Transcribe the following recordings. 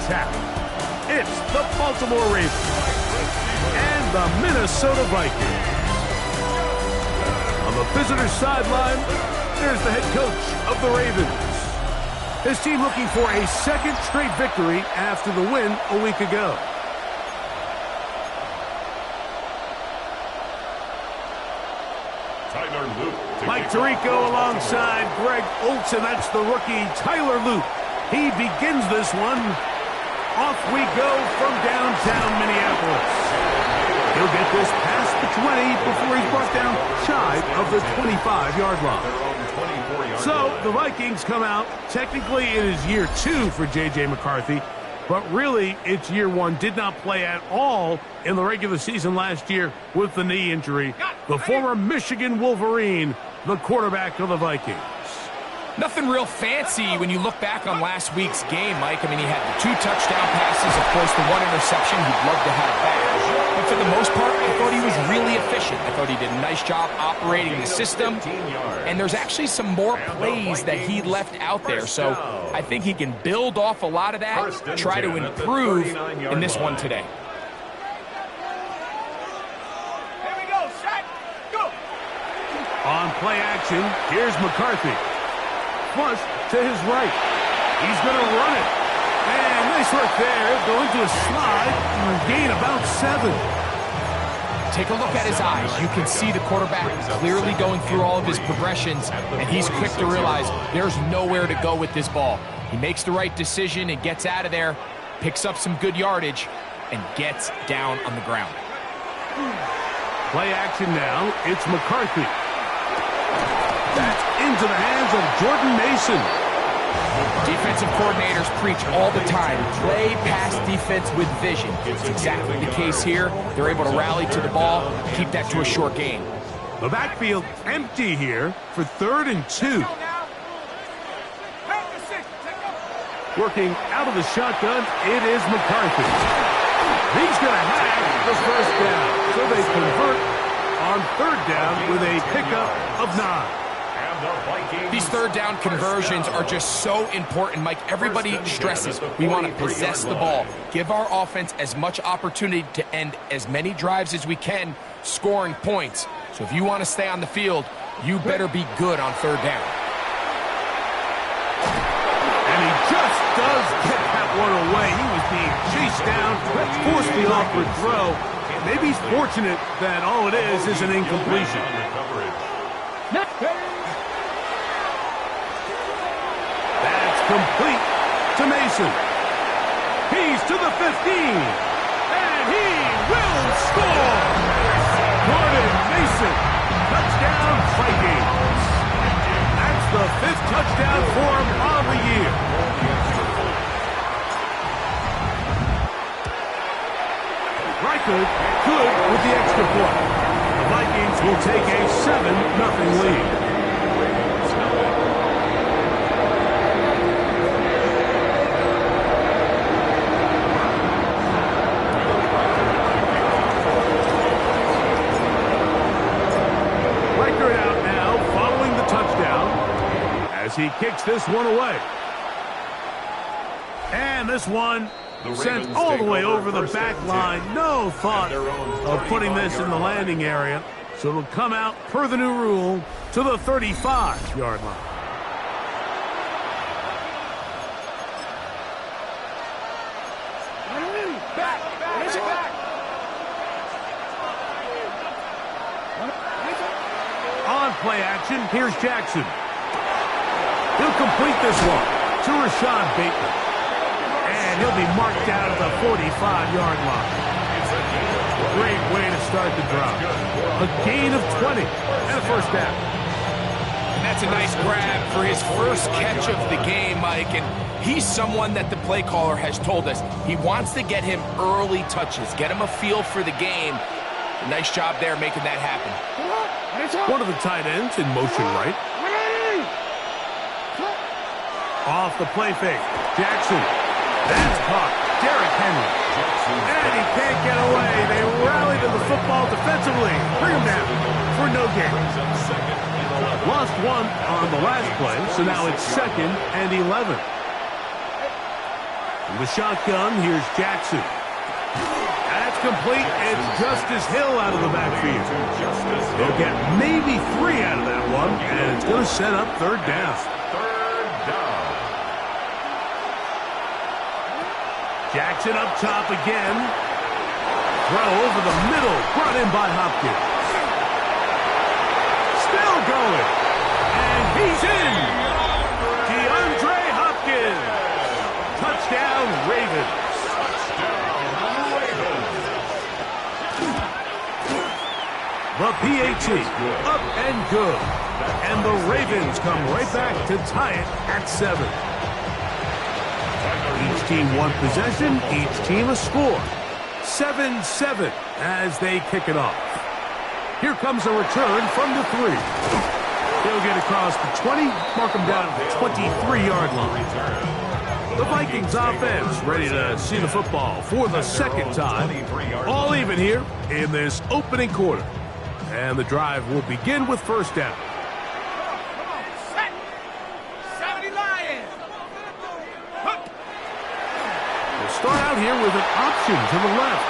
attack. It's the Baltimore Ravens and the Minnesota Vikings. On the visitor's sideline, there's the head coach of the Ravens. His team looking for a second straight victory after the win a week ago. Mike Tirico alongside Greg Olsen. That's the rookie Tyler Luke. He begins this one. Off we go from downtown Minneapolis. He'll get this past the 20 before he's brought down shy of the 25-yard line. So the Vikings come out. Technically it is year 2 for J.J. McCarthy, but really it's year 1. Did not play at all in the regular season last year with the knee injury. The former Michigan Wolverine, the quarterback of the Vikings. Nothing real fancy when you look back on last week's game, Mike. I mean, he had the 2 touchdown passes, of course, the 1 interception. He'd love to have back. But for the most part, I thought he was really efficient. I thought he did a nice job operating the system. And there's actually some more plays that he left out there. So I think he can build off a lot of that, try to improve in this one today. On play action, here's McCarthy. Flush to his right. He's going to run it. And nice work there. Going to a slide and gain about 7. Take a look at his eyes. You can see the quarterback clearly going through all of his progressions, and he's quick to realize there's nowhere to go with this ball. He makes the right decision and gets out of there, picks up some good yardage, and gets down on the ground. Play action now. It's McCarthy. That's into the hands of Jordan Mason. Defensive coordinators preach all the time, play pass defense with vision. It's exactly the case here. They're able to rally to the ball, keep that to a short gain. The backfield empty here for 3rd and 2. Working out of the shotgun, it is McCarthy. He's going to have the first down. So they convert on 3rd down with a pickup of 9. These 3rd down conversions are just so important, Mike. Everybody stresses we want to possess the ball, give our offense as much opportunity to end as many drives as we can, scoring points. So if you want to stay on the field, you better be good on 3rd down. And he just does get that one away. He was being chased down, forced the awkward throw. Maybe he's fortunate that all it is an incompletion. Complete to Mason. He's to the 15. And he will score. Jordan Mason. Touchdown Vikings. That's the 5th touchdown for him on the year. Reichert good with the extra point. The Vikings will take a 7-0 lead. He kicks this one away. And this one sent all the way over the back line. No thought of putting this in the landing area. So it'll come out, per the new rule, to the 35-yard line. On play action, here's Jackson. He'll complete this one to Rashad Bateman. And he'll be marked out of the 45-yard line. Great way to start the drive. A gain of 20 and a first down. And that's a nice grab for his first catch of the game, Mike. And he's someone that the play caller has told us he wants to get him early touches, get him a feel for the game. A nice job there making that happen. One of the tight ends in motion right. Off the play fake. Jackson. That's caught. Derrick Henry. And he can't get away. They rally to the football defensively. Bring him down for no gain. Lost one on the last play, so now it's 2nd and 11. From the shotgun, here's Jackson. That's complete. It's Justice Hill out of the backfield. They'll get maybe 3 out of that one, and it's going to set up third down. Jackson up top again. Throw over the middle, brought in by Hopkins. Still going. And he's in. DeAndre Hopkins. Touchdown, Ravens. The PAT, up and good. And the Ravens come right back to tie it at 7. Each team one possession, each team a score. 7-7 as they kick it off. Here comes a return from the 3. He'll get across the 20, mark him down at the 23-yard line. The Vikings offense ready to see the football for the second time. All even here in this opening quarter. And the drive will begin with first down. We'll start out here with an option to the left.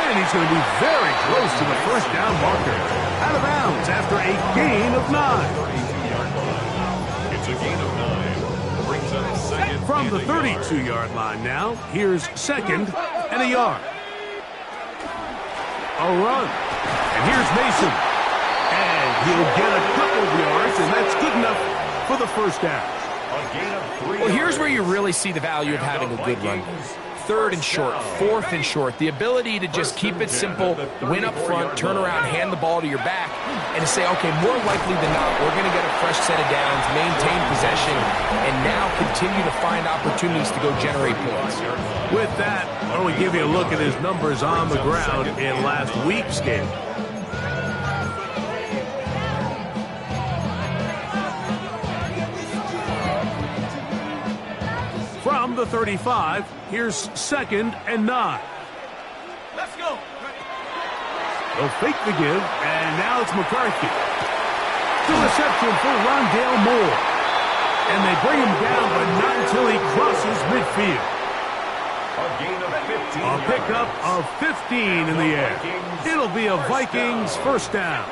And he's going to be very close to the first down marker. Out of bounds after a gain of 9. It's a gain of 9. Brings up second. From the 32-yard line now, here's second and a yard. A run. And here's Mason. And he'll get a couple of yards, and that's good enough for the first down. Well, here's where you really see the value of having a good run. 3rd and short, 4th and short. The ability to just keep it simple, win up front, turn around, hand the ball to your back, and to say, okay, more likely than not, we're going to get a fresh set of downs, maintain possession, and now continue to find opportunities to go generate points. With that, why don't we give you a look at his numbers on the ground in last week's game. From the 35, here's second and 9. Let's go. They'll fake the give, and now it's McCarthy. The reception for Rondale Moore. And they bring him down, but not until he crosses midfield. A gain of 15. A pickup of 15 in the air. It'll be a Vikings first down.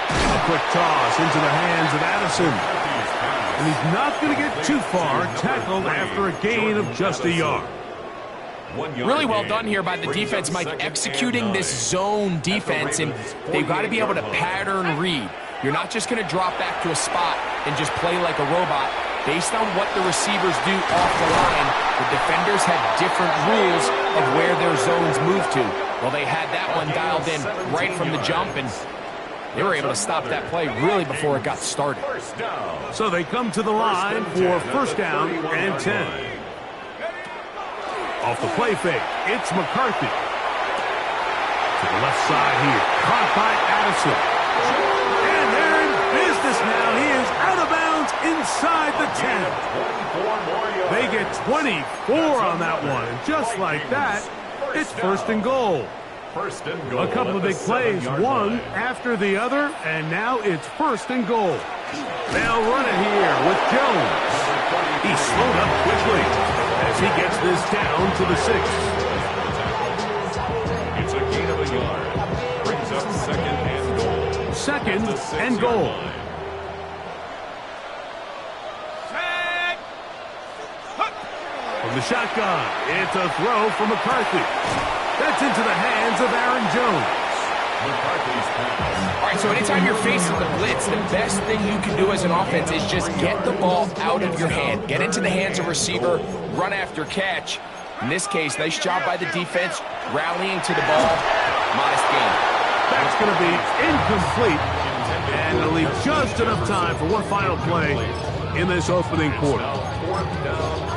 A quick toss into the hands of Addison. And he's not going to get too far, tackled after a gain of just a yard. Really well done here by the defense, Mike, executing this zone defense, and they've got to be able to pattern read. You're not just going to drop back to a spot and just play like a robot. Based on what the receivers do off the line, the defenders have different rules of where their zones move to. Well, they had that one dialed in right from the jump, and they were able to stop that play really before it got started. So they come to the line for first down and 10. Off the play fake, it's McCarthy. To the left side here, caught by Addison. And they're in business now. He is out of bounds inside the 10. They get 24 on that one. And just like that, it's first and goal. A couple of big plays, one after the other, and now it's first and goal. They'll run it here with Jones. He's slowed up quickly as he gets this down to the 6. It's a gain of a yard. Brings up second and goal. Second and goal. From the shotgun, it's a throw from McCarthy. That's into the hands of Aaron Jones. All right, so anytime you're facing the blitz, the best thing you can do as an offense is just get the ball out of your hand. Get into the hands of receiver, run after catch. In this case, nice job by the defense, rallying to the ball. Modest gain. That's going to be incomplete. And it'll leave just enough time for one final play in this opening quarter.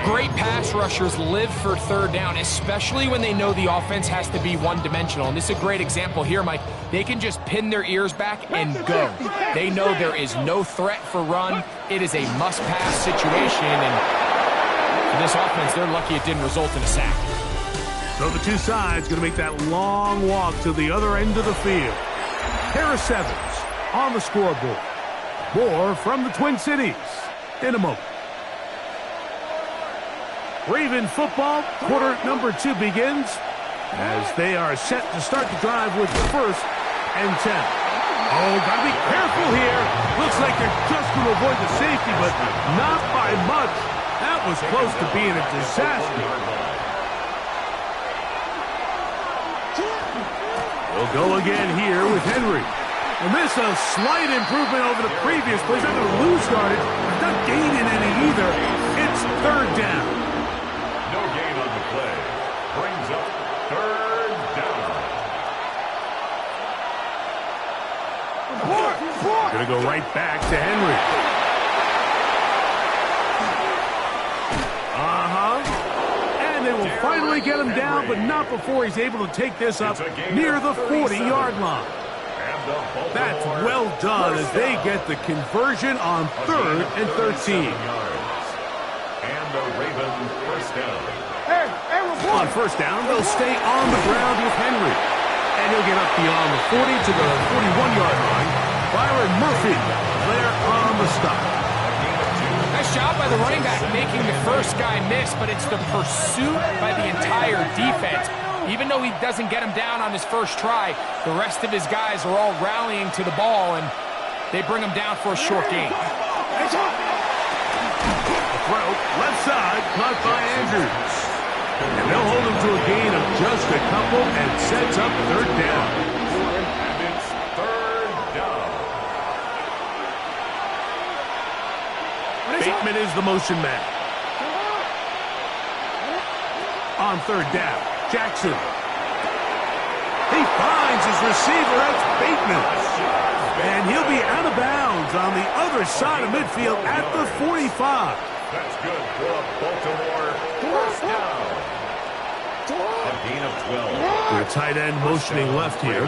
Great pass rushers live for third down, especially when they know the offense has to be one-dimensional. And this is a great example here, Mike. They can just pin their ears back and go. They know there is no threat for run. It is a must-pass situation. And for this offense, they're lucky it didn't result in a sack. So the two sides going to make that long walk to the other end of the field. Pair of sevens on the scoreboard. More from the Twin Cities in a moment. Raven football, quarter number 2 begins as they are set to start the drive with first and 10. Oh, gotta be careful here. Looks like they're just going to avoid the safety, but not by much. That was close to being a disaster. We'll go again here with Henry. And this a slight improvement over the previous plays. Not going to lose yardage, not gaining any either. It's third down. No gain on the play. Brings up third down. Going to go right back to Henry. And they will finally get him down, but not before he's able to take this up near the 40-yard line. That's well done as they get the conversion on third and 13. And the Ravens first down. On first down, they'll stay on the ground with Henry. And he'll get up beyond the 40 to the 41-yard line. Byron Murphy there on the stop. Nice job by the running back making the first guy miss, but it's the pursuit by the entire defense. Even though he doesn't get him down on his first try, the rest of his guys are all rallying to the ball, and they bring him down for a short gain. Throw, left side, caught by Andrews. And they'll hold him to a gain of just a couple and sets up third down. And it's third down. Bateman is the motion man. On third down, Jackson. He finds his receiver. That's Bateman. And he'll be out of bounds on the other side of midfield at the 45. That's good for a Baltimore first down. A gain of 12. The tight end motioning left here.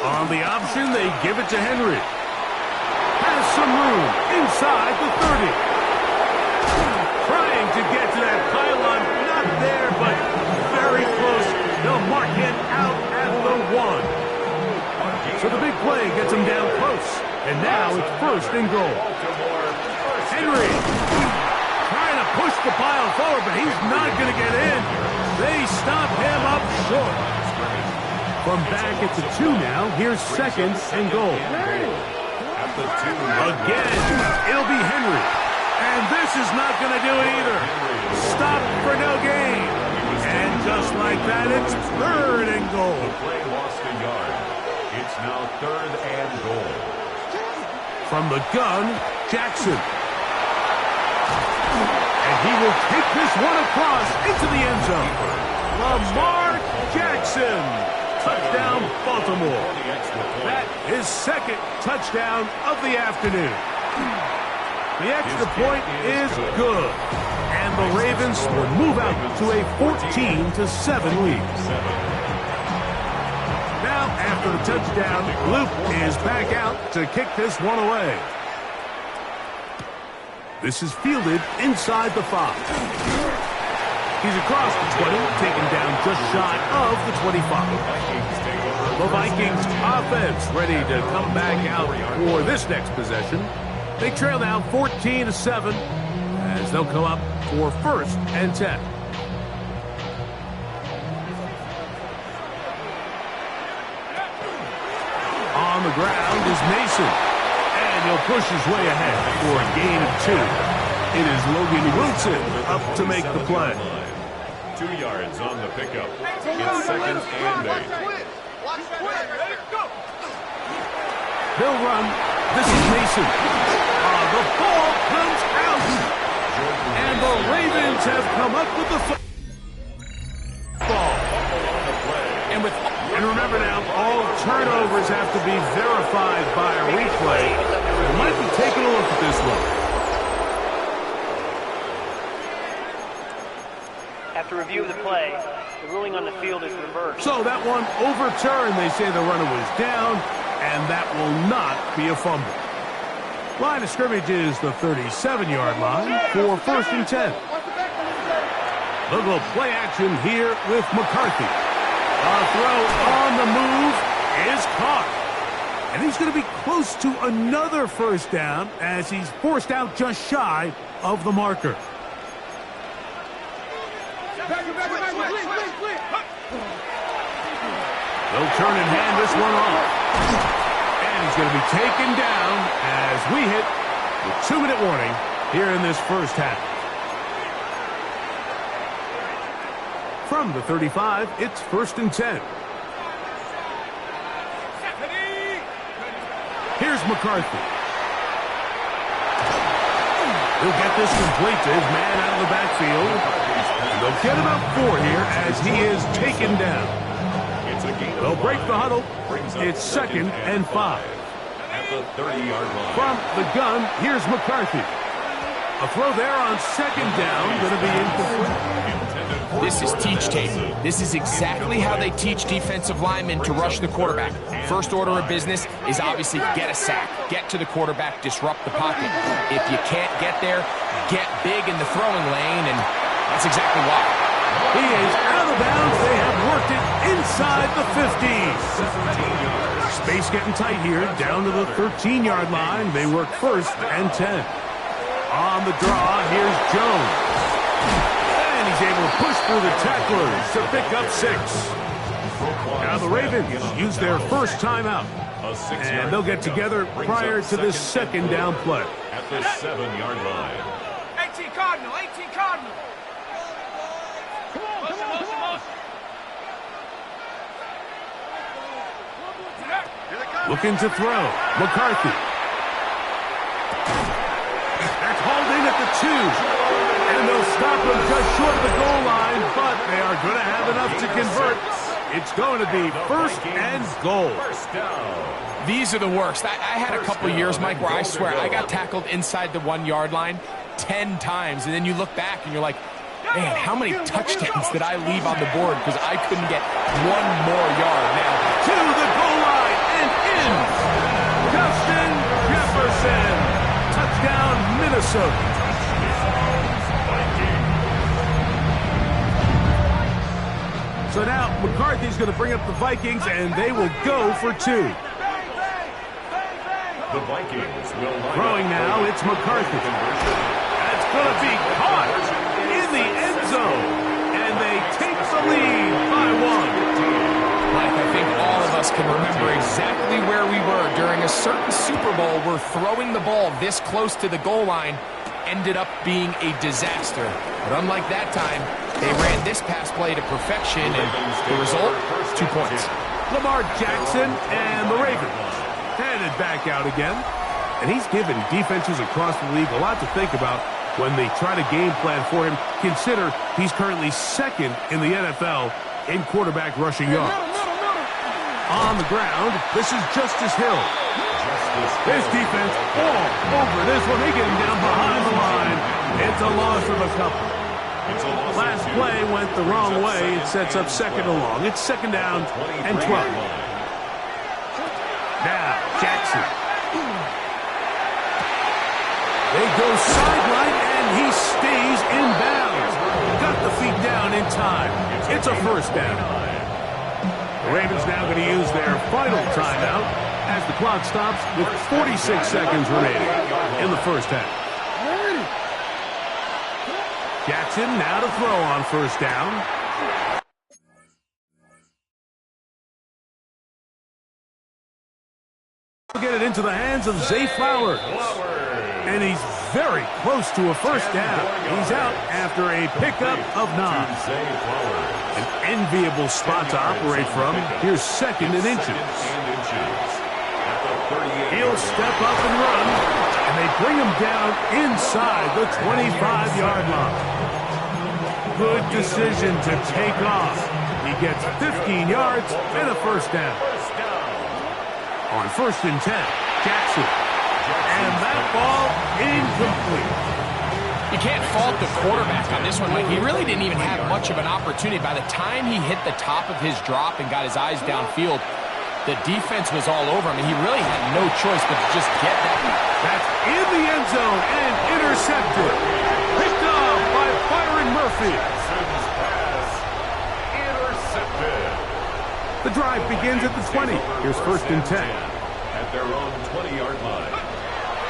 On the option, they give it to Henry. Has some room inside the 30. Trying to get to that pylon. Not there, but very close. They'll mark it out at the 1. So the big play gets him down close. And now it's first and goal. Henry trying to push the pile forward, but he's not going to get in. They stop him up short. From back at the 2 now, here's second and goal. Again, it'll be Henry. And this is not going to do it either. Stop for no gain. And just like that, it's third and goal. The play lost a yard. It's now third and goal. From the gun, Jackson. And he will take this one across into the end zone. Lamar Jackson. Touchdown, Baltimore. That is second touchdown of the afternoon. The extra point is good. And the Ravens will move out to a 14-7 lead. Now, after the touchdown, Luke is back out to kick this one away. This is fielded inside the 5. He's across the 20, taken down just shy of the 25. The Vikings offense ready to come back out for this next possession. They trail now 14-7 as they'll come up for first and 10. On the ground is Mason. And he'll push his way ahead for a gain of 2. It is Logan Wilson up to make the play. 2 yards on the pickup. It's second and 8. They'll run. This is Mason. The ball comes out. And the Ravens have come up with the ball. And remember now, all turnovers have to be verified by a replay. We might be taking a look at this one. After review of the play, the ruling on the field is reversed. So that one overturned. They say the runner was down, and that will not be a fumble. Line of scrimmage is the 37-yard line for first and 10. They'll go play action here with McCarthy. A throw on the move is caught. And he's going to be close to another first down as he's forced out just shy of the marker. They'll turn and hand this one off. And he's going to be taken down as we hit the 2-minute warning here in this first half. From the 35, it's 1st and 10. Here's McCarthy. He'll get this complete to his man out of the backfield. And they'll get about 4 here as he is taken down. They'll break the huddle. It's 2nd and 5. At the 30-yard line. From the gun, here's McCarthy. A throw there on 2nd down, going to be incomplete. This is teach tape. This is exactly how they teach defensive linemen to rush the quarterback. First order of business is obviously get a sack, get to the quarterback, disrupt the pocket. If you can't get there, get big in the throwing lane, and that's exactly why. He is out of bounds. They have worked it inside the 50. Space getting tight here, down to the 13-yard line. They work 1st and 10. On the draw, here's Jones. And he's able to push through the tacklers to pick up 6. Now the Ravens use their first timeout. And they'll get together prior to this 2nd down play. At the 7-yard line. 18 Cardinal, 18 Cardinal. Looking to throw. McCarthy. That's hauled in at the 2. And they'll stop him just short of the goal line, but they are going to have enough to convert. It's going to be 1st and goal. These are the worst. I had a couple years, Mike, where I swear I got tackled inside the 1-yard line 10 times, and then you look back and you're like, man, how many touchdowns did I leave on the board because I couldn't get 1 more yard? Now, to the goal line and in. Justin Jefferson. Touchdown, Minnesota. So now McCarthy's going to bring up the Vikings, and they will go for 2. The Vikings will throwing now, it's McCarthy. That's going to be caught in the end zone, and they take the lead by 1. Mike, I think all of us can remember exactly where we were during a certain Super Bowl where throwing the ball this close to the goal line ended up being a disaster. But unlike that time, they ran this pass play to perfection, and the result, 2 points. Lamar Jackson and the Ravens headed back out again. And he's given defenses across the league a lot to think about when they try to game plan for him. Consider he's currently 2nd in the NFL in quarterback rushing yards. On the ground, this is Justice Hill. This defense all over this one. They get him down behind the line. It's a loss of a couple. Last play went the wrong way. It sets up 2nd and long. It's 2nd down and 12. Now, Jackson. They go sideline, and he stays in bounds. Got the feet down in time. It's a 1st down. The Ravens now going to use their final timeout as the clock stops with 46 seconds remaining in the first half. Jackson now to throw on 1st down. Get it into the hands of Zay Flowers. And he's very close to a 1st down. He's out after a pickup of 9. An enviable spot to operate from. Here's 2nd and inches. He'll step up and run, and they bring him down inside the 25-yard line. Good decision to take off. He gets 15 yards and a 1st down. On 1st and 10, Jackson. And that ball incomplete. You can't fault the quarterback on this one, Mike. He really didn't even have much of an opportunity. By the time he hit the top of his drop and got his eyes downfield, the defense was all over him, and he really had no choice but to just get that. That's in the end zone and intercepted. Picked off by Byron Murphy. Intercepted. The drive begins at the 20. Here's 1st and 10. At at their own 20-yard line.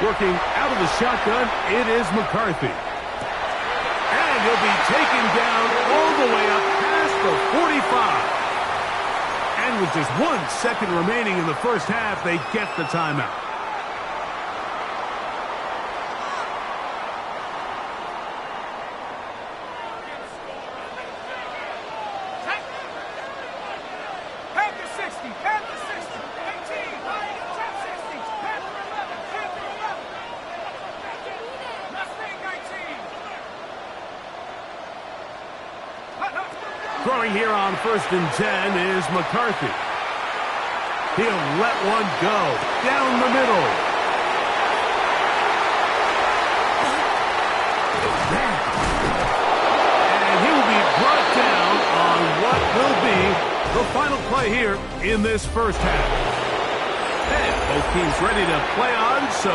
Working out of the shotgun, it is McCarthy. And he'll be taken down all the way up past the 45. And with just 1 second remaining in the first half, they get the timeout. Panther 60, Panther 60, 18, top 60, Panther 11, Panther 11. Mustang 19. Throwing here on 1st and 10 is McCarthy. He'll let one go down the middle. And he will be brought down on what will be the final play here in this first half. And both teams ready to play on, so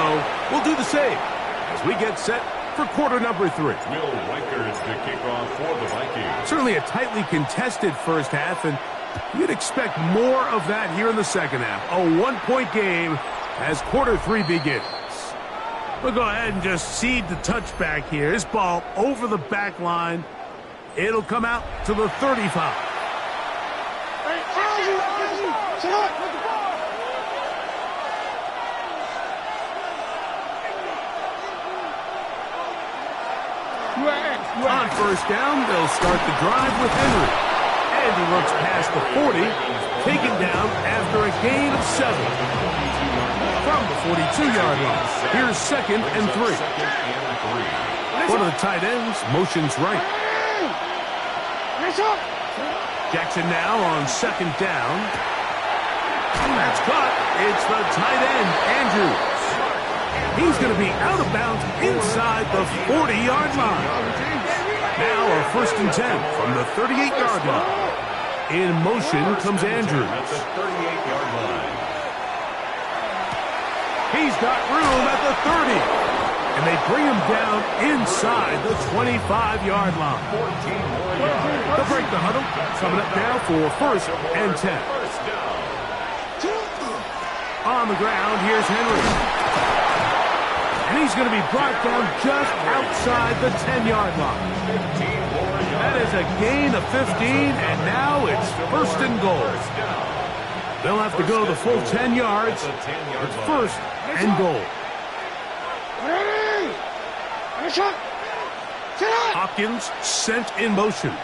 we'll do the same as we get set for quarter number 3. Will Reichert to kick off for the Vikings. Certainly a tightly contested first half, and you'd expect more of that here in the second half. A 1-point game as quarter 3 begins. We'll go ahead and just cede the touchback here. This ball over the back line. It'll come out to the 35. On 1st down, they'll start the drive with Henry. And he looks past the 40, taken down after a gain of 7. From the 42-yard line, here's 2nd and 3. One of the tight ends motions right. Jackson now on 2nd down. That's caught. It's the tight end, Andrews. He's going to be out of bounds inside the 40-yard line. Now a 1st and 10 from the 38-yard line. In motion comes Andrews. At the 38-yard line. He's got room at the 30. And they bring him down inside the 25-yard line. 14 more yards. They'll break the huddle. Coming up now for 1st and 10. First down. On the ground, here's Henry. And he's going to be brought down just outside the 10-yard line. That is a gain of 15, and now it's 1st and goal. They'll have to go the full 10 yards. It's 1st and goal. Hopkins sent in motion.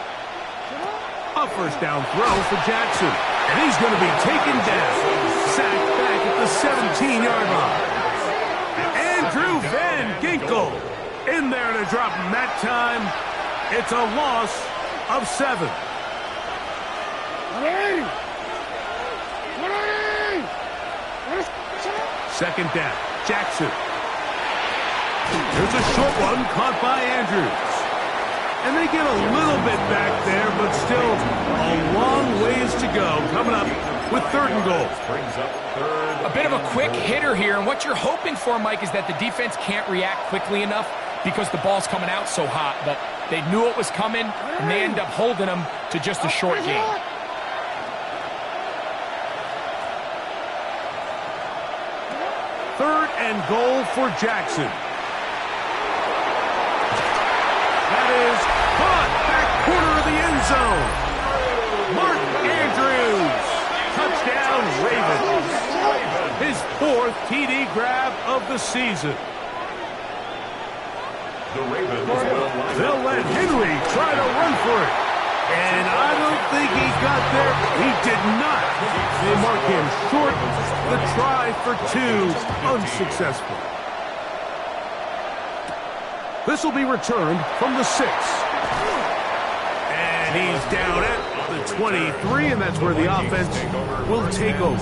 A 1st down throw for Jackson. And he's going to be taken down. Sacked back at the 17-yard line. Andrew Van Ginkel in there to drop him that time. It's a loss of 7. 2nd down, Jackson. There's a short one caught by Andrews. And they get a little bit back there, but still a long ways to go. Coming up with 3rd and goal. A bit of a quick hitter here, and what you're hoping for, Mike, is that the defense can't react quickly enough because the ball's coming out so hot. But they knew it was coming, and they end up holding them to just a short gain. Third and goal for Jackson. That is caught back corner of the end zone. Mark Andrews. Touchdown, Ravens. His 4th TD grab of the season. The Ravens They'll let Henry try to run for it. And I don't think he got there. He did not. They mark him short. The try for 2, unsuccessful. This will be returned from the 6. And he's down at the 23, and that's where the offense will take over.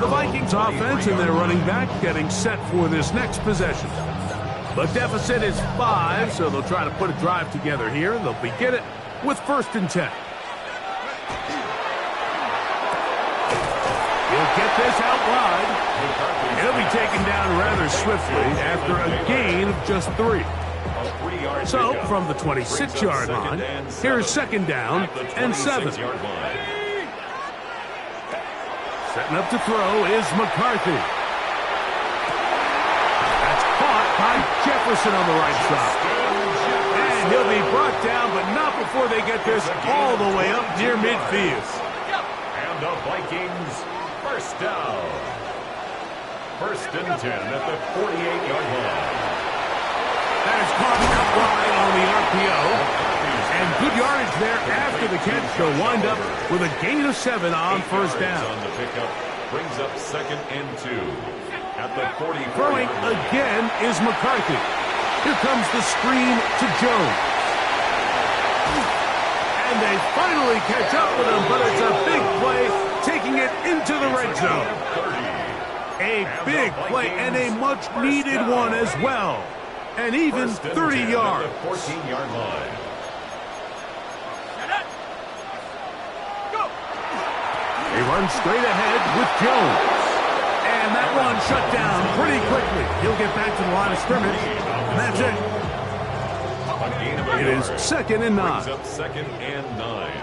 The Vikings offense and their running back getting set for this next possession. The deficit is 5, so they'll try to put a drive together here. They'll begin it with 1st and 10. He'll get this out wide. He'll be taken down rather swiftly after a gain of just 3. So, from the 26-yard line, here's 2nd down and 7. Setting up to throw is McCarthy. That's caught by Jefferson on the right side. And he'll be brought down, but not before they get this all the way up near midfield. And the Vikings, first down. First and 10 at the 48-yard line. That is caught out wide on the RPO. And good yardage there after the catch. They'll wind up with a gain of 7 on first down. On the pickup, brings up 2nd and 2 at the 44. Throwing again is McCarthy. Here comes the screen to Jones. And they finally catch up with him, but it's a big play, taking it into the red zone. A big play and a much-needed one as well. And even 30 yards. 14-yard line. They run straight ahead with Jones. And that one shut down pretty quickly. He'll get back to the line of scrimmage. And that's it. It is 2nd and 9. Brings up 2nd and 9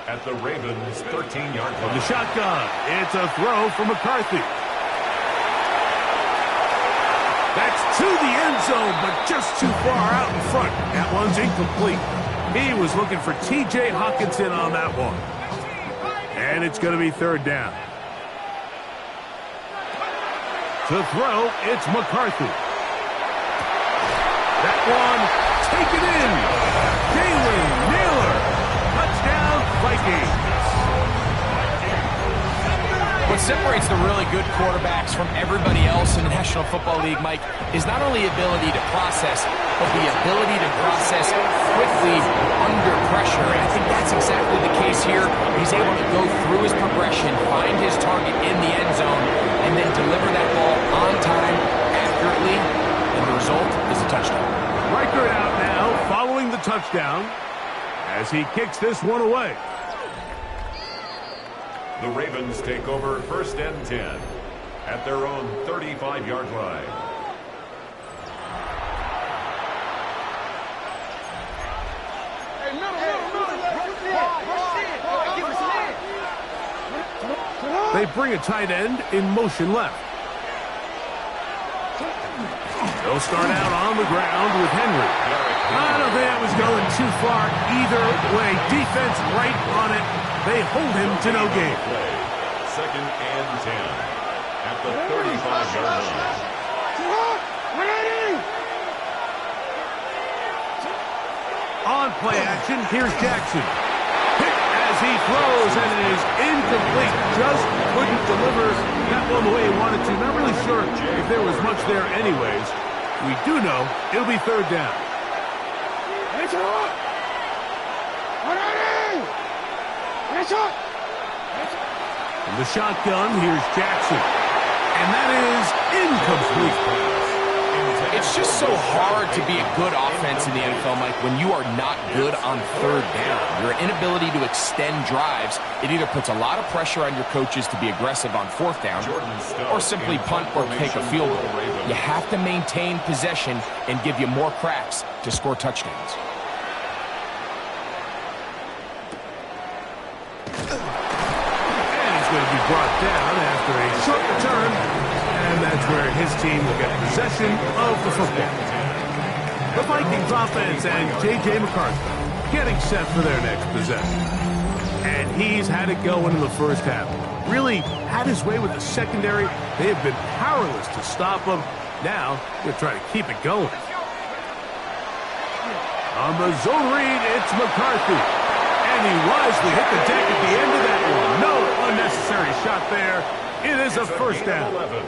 at the Ravens' 13-yard line. From the shotgun, it's a throw from McCarthy. That's to the end zone, but just too far out in front. That one's incomplete. He was looking for T.J. Hockenson on that one. And it's going to be 3rd down. To throw, it's McCarthy. That one, taken in. Jalen Naylor. Touchdown, Vikings. What separates the really good quarterbacks from everybody else in the National Football League, Mike, is not only ability to process, but the ability to process quickly under pressure. And I think that's exactly the case here. He's able to go through his progression, find his target in the end zone, and then deliver that ball on time, accurately, and the result is a touchdown. Riker out now, following the touchdown, as he kicks this one away. The Ravens take over 1st and 10 at their own 35-yard line. They bring a tight end in motion left. They'll start out on the ground with Henry. I don't think that was going too far either way. Defense right on it. They hold him to no gain. 2nd and 10 at the 35-yard line. On play action, here's Jackson. Hit as he throws, and it is incomplete. Just couldn't deliver that one the way he wanted to. Not really sure if there was much there anyways. We do know it'll be 3rd down. From the shotgun, here's Jackson. And that is incomplete. It's just so hard to be a good offense in the NFL, Mike, when you are not good on 3rd down. Your inability to extend drives, it either puts a lot of pressure on your coaches to be aggressive on 4th down or simply punt or take a field goal. You have to maintain possession and give you more cracks to score touchdowns. And he's going to be brought down after a short return. And that's where his team will get possession of the football. The Vikings offense and J.J. McCarthy getting set for their next possession. And he's had it go into the first half. Really had his way with the secondary. They have been powerless to stop him. Now, they're trying to keep it going. On the zone read, it's McCarthy. And he wisely hit the deck at the end of that one. No unnecessary shot there. It is a first down. 11.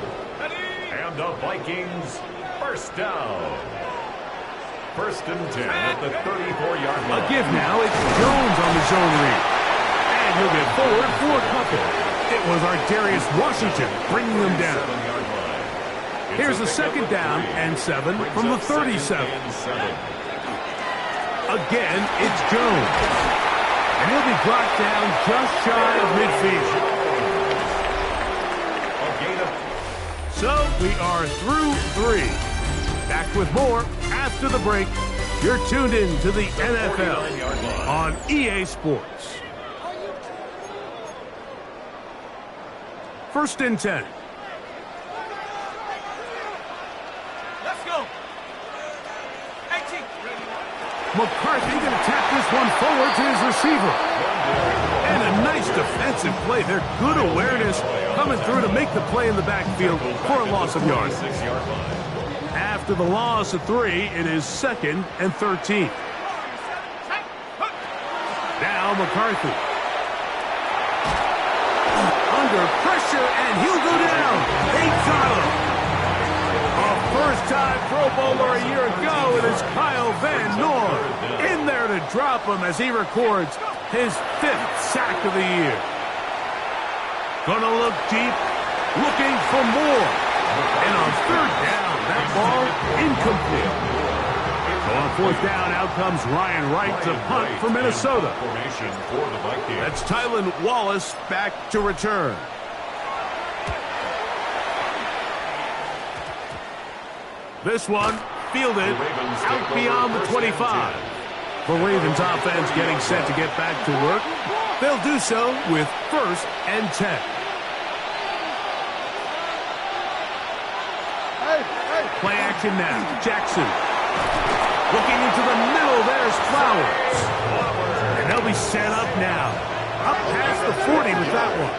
And the Vikings, first down. 1st and 10 at the 34-yard line. A give now. It's Jones on the zone read. And he'll get forward for a couple. It was Darius Washington bringing them down. Here's a 2nd down and 7 from the 37. Again, it's Jones. And he'll be brought down just shy of midfield. So we are through 3. Back with more after the break. You're tuned in to the NFL on EA Sports. First and 10. Let's go. 18. McCarthy going to tap this one forward to his receiver. And a nice defensive play there. Good awareness coming through to make the play in the backfield for a loss of yards. After the loss of 3, it is 2nd and 13. Now McCarthy. Under pressure, and he'll go down. They got him. A first-time Pro Bowler a year ago, it is Kyle Van Noy in there to drop him as he records his 5th sack of the year. Gonna look deep, looking for more. And on 3rd down, that ball incomplete. So on 4th down, out comes Ryan Wright to punt for Minnesota. That's Tylan Wallace back to return. This one fielded out beyond the 25. The Ravens offense getting set to get back to work. They'll do so with 1st and 10. Play action now. Jackson. Looking into the middle, there's Flowers. And they'll be set up now. Up past the 40 with that one.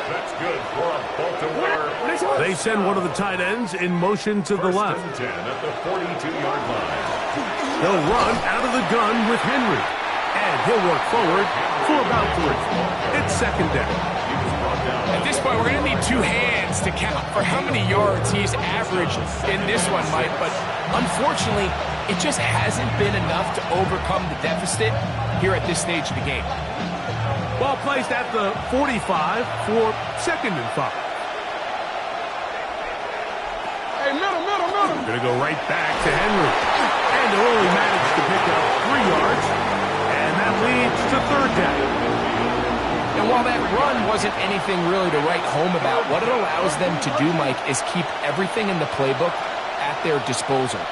That's good for Baltimore. They send one of the tight ends in motion to the left. 1st and 10 at the 42-yard line. They'll run out of the gun with Henry. And he'll work forward for about 3. It's 2nd down. At this point, we're going to need 2 hands to count for how many yards he's averaged in this one, Mike. But unfortunately, it just hasn't been enough to overcome the deficit here at this stage of the game. Ball placed at the 45 for 2nd and 5. Hey, middle. Going to go right back to Henry. And they'll only manage to pick up 3 yards. And that leads to 3rd down. And while that run wasn't anything really to write home about, what it allows them to do, Mike, is keep everything in the playbook at their disposal.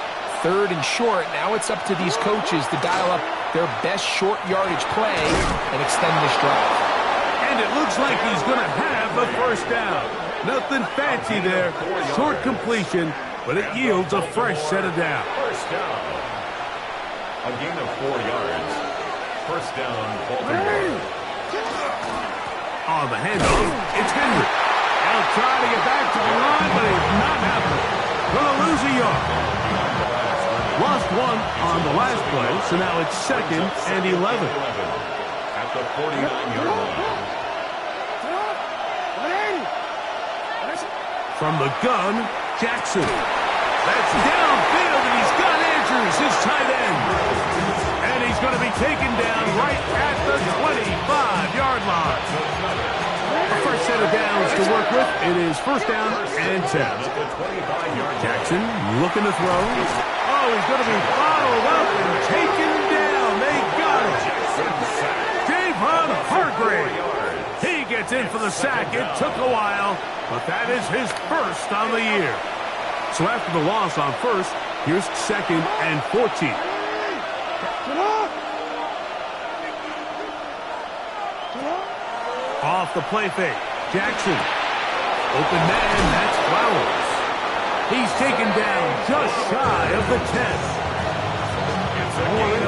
3rd and short, now it's up to these coaches to dial up their best short yardage play and extend this drive. And it looks like he's going to have the 1st down. Nothing fancy there. Short completion, but it yields a fresh set of downs. 1st down. A gain of 4 yards. 1st down, Baltimore. On the handoff, it's Henry. He'll try to get back to the line, but it's not happening. Gonna lose a yard. Lost 1 on the last play, so now it's 2nd and 11. At the 49-yard line. From the gun, Jackson. That's downfield, and he's got Andrews, his tight end. And he's going to be taken down right at the 25-yard line. A first set of downs to work with. It is 1st down and 10. Jackson looking to throw. Oh, he's going to be followed up and taken down. They got him. Javon Hargrave. He gets in for the sack. It took a while, but that is his 1st on the year. So after the loss on 1st, here's 2nd and 14. Off the play fake. Jackson. Open man, that's Flowers. He's taken down just shy of the 10.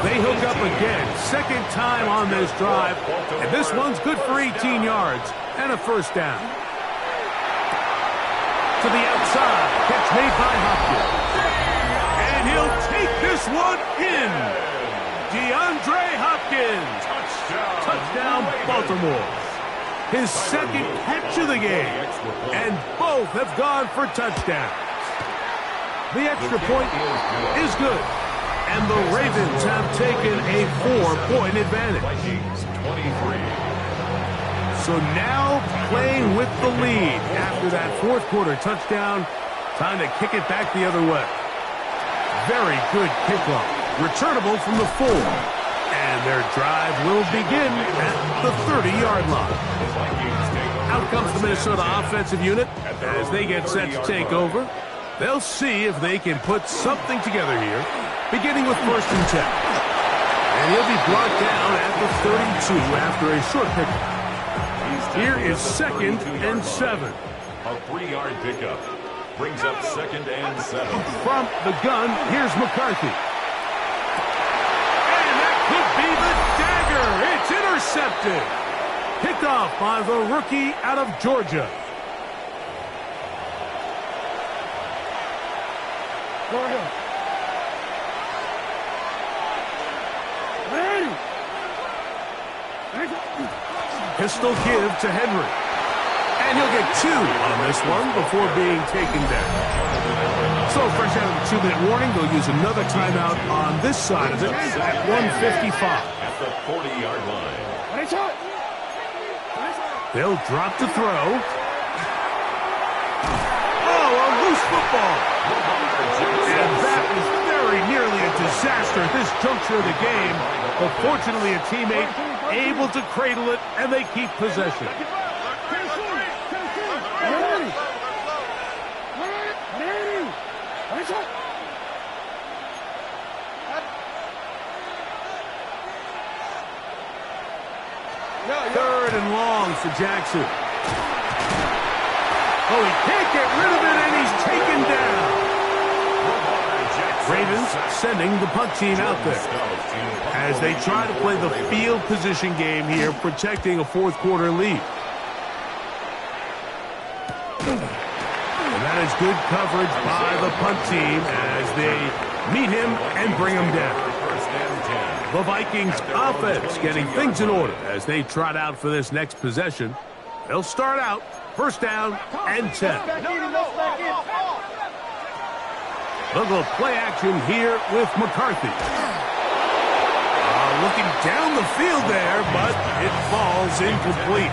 They hook up again. 2nd time on this drive. And this one's good for 18 yards and a 1st down. To the outside. Catch made by Hopkins. And he'll take this one in. DeAndre Hopkins. Touchdown, Baltimore. His 2nd catch of the game. And both have gone for touchdowns. The extra point is good. And the Ravens have taken a 4-point advantage. So now playing with the lead after that 4th quarter touchdown. Time to kick it back the other way. Very good kickoff. Returnable from the 4. And their drive will begin at the 30-yard line. Out comes the Minnesota offensive unit as they get set to take over. They'll see if they can put something together here, beginning with 1st and 10. And he'll be brought down at the 32 after a short pickup. Here is 2nd and 7. A 3-yard pickup. Brings up 2nd and 7. From the gun, here's McCarthy. And that could be the dagger. It's intercepted. Picked off by the rookie out of Georgia. Go ahead. Pistol give to Henry. And he'll get 2 on this one before being taken down. So fresh out of the 2-minute warning, they'll use another timeout on this side of it at 1:55. At the 40-yard line. They'll drop to throw. Oh, a loose football. And that was very nearly a disaster at this juncture of the game. But fortunately, a teammate able to cradle it, and they keep possession. Third and long for Jackson. Oh, he can't get rid of it, and he's taken down. Ravens sending the punt team out there as they try to play the field position game here, protecting a fourth-quarter lead. And that is good coverage by the punt team as they meet him and bring him down. The Vikings offense getting things in order as they trot out for this next possession. They'll start out 1st down and 10. They'll go play action here with McCarthy. Looking down the field there, but it falls incomplete.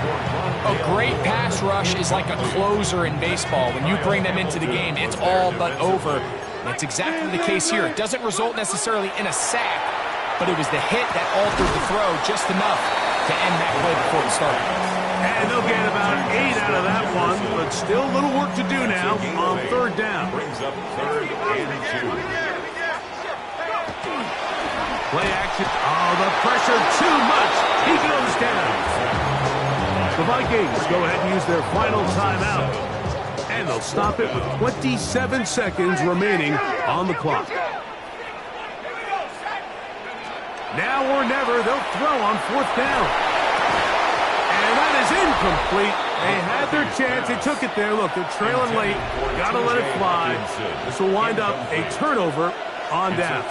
A great pass rush is like a closer in baseball. When you bring them into the game, it's all but over. That's exactly the case here. It doesn't result necessarily in a sack, but it was the hit that altered the throw just enough to end that play before it started. And they'll get about 8 out of that one, but still a little work to do now on 3rd down. Brings up 3rd and 2. Play action. Oh, the pressure too much. He goes down. The Vikings go ahead and use their final timeout. And they'll stop it with 27 seconds remaining on the clock. Now or never, they'll throw on 4th down. And that is incomplete. They had their chance. They took it there. Look, they're trailing late. Got to let it fly. This will wind up a turnover on downs.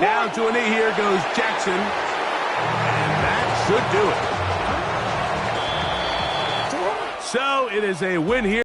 Now to a knee here goes Jackson. And that should do it. So it is a win here.